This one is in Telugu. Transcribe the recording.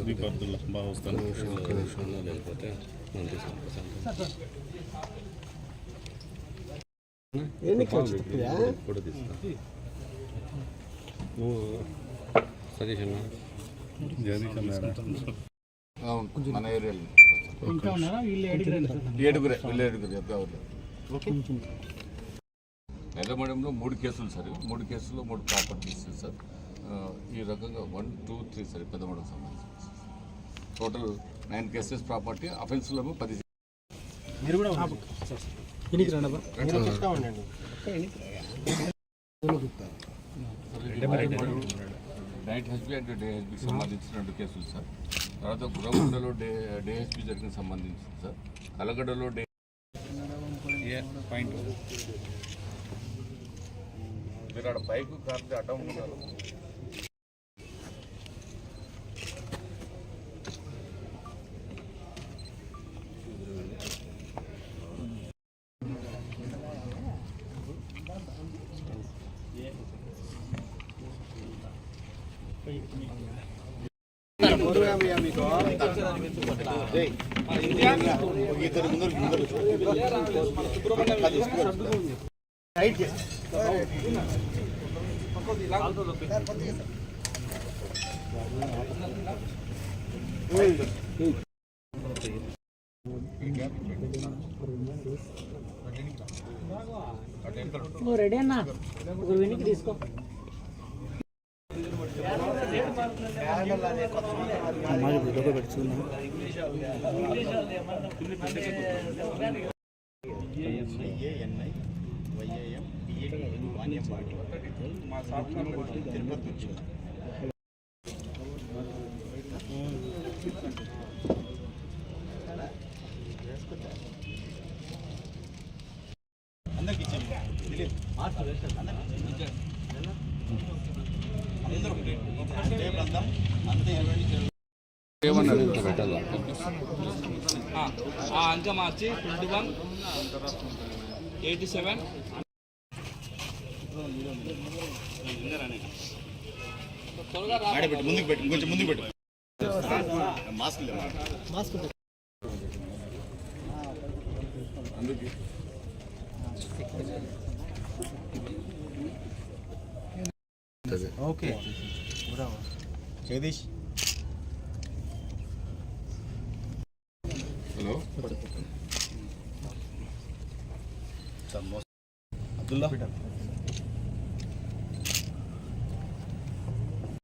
బాగా వస్తాను లేకపోతే కూడా తీస్తా సతీష్ అన్న జగదీష్ అన్నాడా మన ఏరియాలో ఏడుగురే నెల్లమడంలో 3 కేసులు సార్. 3 కేసుల్లో 3 ప్రాపర్టీస్ సార్. ఈ రకంగా 1, 2, 3 సార్ పెద్దమడం సంబంధించి టోటల్ 9 కేసెస్ ప్రాపర్టీ అఫెన్స్లో 10. మీరు కూడా నైట్ హెచ్పి అండ్ డే హెచ్పికి సంబంధించిన 2 కేసులు సార్. తర్వాత గురగుండలో డే హెచ్పి జరిగిన సంబంధించింది సార్. కలగడలో డే పాయింట్ మీరు ఆడ బైక్ కార్ అడ్డం ఉన్నారు. రెడీ అన్నా ఒక వెనక్కి తీసుకో. అంక మార్చి 21 87 ముందుకు పెట్టు, కొంచెం ముందుకు పెట్టు. మాస్క్ అందుకే ఓకే జగదీష్. హలో అబ్దుల్లా